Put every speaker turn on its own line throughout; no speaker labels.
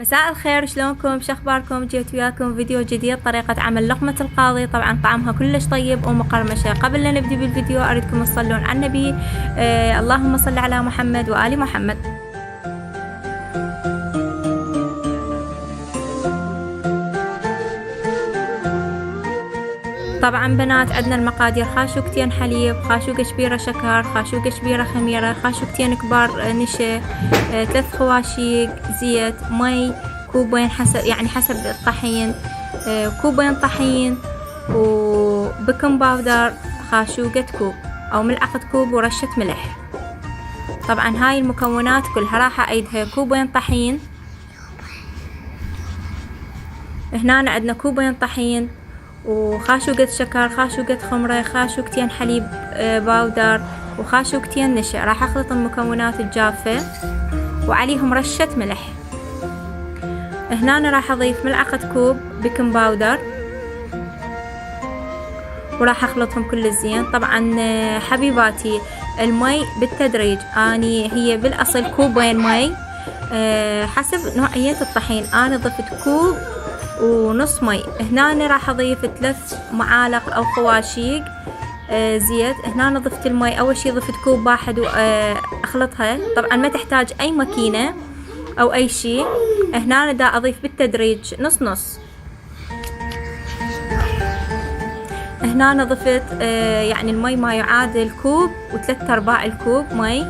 مساء الخير، شلونكم؟ شخباركم؟ جيت وياكم فيديو جديد طريقة عمل لقمة القاضي. طبعا طعمها كلش طيب ومقرمشة. قبل لا نبدي بالفيديو اريدكم تصلون على النبي. اللهم صل على محمد وآل محمد. طبعا بنات عندنا المقادير: خاشوقتين حليب، خاشوقة كبيرة شكر، خاشوقة كبيرة خميرة، خاشوقتين كبار نشا، 3 خواشيق زيت، مي كوبين حسب الطحين، كوبين طحين، وبيكنج باودر خاشوقة كوب او ملعقة كوب، ورشة ملح. طبعا هاي المكونات كلها راح اعيدها: كوبين طحين، هنا عندنا كوبين طحين، وخاشوقة شكر، خاشوقة خمرة، خاشوقتين حليب باودر، وخاشوقتين نشا. راح اخلط المكونات الجافة وعليهم رشة ملح. هنا راح اضيف ملعقة كوب بيكنج باودر وراح اخلطهم كل زين. طبعا حبيباتي المي بالتدريج، اني هي بالاصل كوبين مي، حسب نوعية الطحين. انا ضفت كوب ونص مي. هنا راح اضيف 3 معالق او خواشيق زيت. هنا ضفت المي. اول شي ضفت كوب واحد واخلطها. طبعا ما تحتاج اي ماكينة او اي شي. هنا دا اضيف بالتدريج نص نص. هنا ضفت يعني المي ما يعادل كوب و3/4 الكوب مي،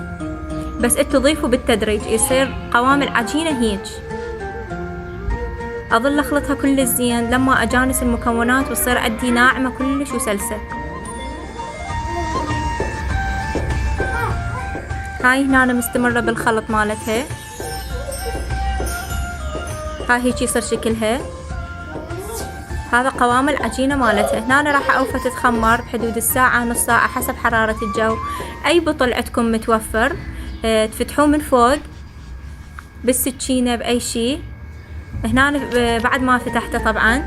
بس انتو ضيفوا بالتدريج يصير قوام العجينة هيج. اظل اخلطها كل زين لما اجانس المكونات وتصير عندي ناعمة كلش وسلسة. هاي هنا أنا مستمرة بالخلط مالتها. هاي هيك يصير شكلها. هذا قوام العجينة مالتها. هنا أنا راح اوفى تتخمر بحدود الساعة نص ساعة حسب حرارة الجو. اي بطل عندكم متوفر تفتحوه من فوق بالسكينة باي شي. هنا بعد ما فتحته طبعا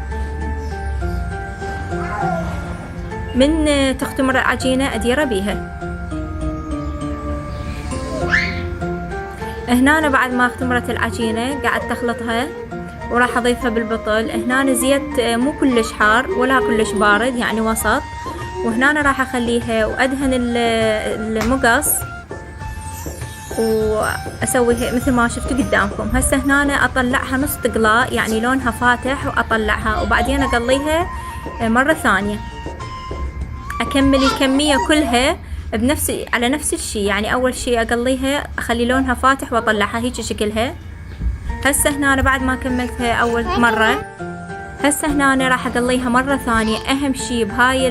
من تختمر العجينة اديره بيها. هنا بعد ما اختمرت العجينة قاعد تخلطها وراح اضيفها بالبطل. هنا زيت مو كلش حار ولا كلش بارد، يعني وسط. وهنا راح اخليها وادهن المقص واسويها مثل ما شفتوا قدامكم. هسه هنا اطلعها نص طقلاء، يعني لونها فاتح، واطلعها وبعدين اقليها مرة ثانية. اكمل الكمية كلها على نفس الشي. يعني اول شي اقليها اخلي لونها فاتح واطلعها هيك شكلها. هسه هنا بعد ما كملتها اول مرة، هسه هنا راح اقليها مرة ثانية. اهم شي بهاي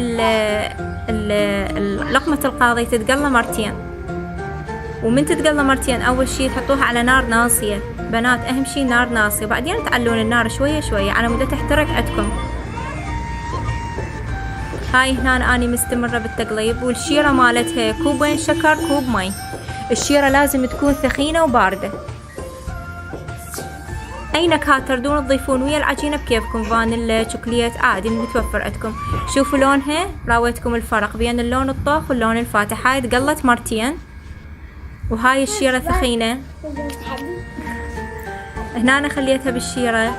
لقمة القاضي تتقلى مرتين. ومن تتقلى مرتين اول شي تحطوها على نار ناصية. بنات اهم شي نار ناصية، وبعدين تعلون النار شوية شوية على مود تحترق عندكم. هاي هنا اني مستمرة بالتقليب. والشيرة مالتها كوبين شكر كوب مي. الشيرة لازم تكون ثخينة وباردة. اي نكهات تردون تضيفون ويا العجينة بكيفكم، فانيلا، شوكولات، عادي المتوفر عندكم. شوفوا لونها، راويتكم الفرق بين اللون الطاخ واللون الفاتح. هاي تقلت مرتين وهاي الشيرة ثخينة. هنا أنا خليتها بالشيرة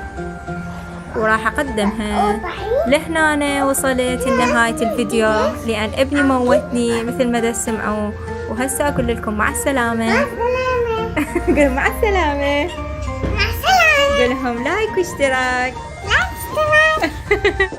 وراح اقدمها. لهنا أنا وصلت لنهاية الفيديو لأن ابني موتني مثل ما تسمعوا. وهسه اقول لكم مع السلامة. قول مع السلامة.
مع السلامة.
قول لهم لايك واشتراك.
لايك واشتراك.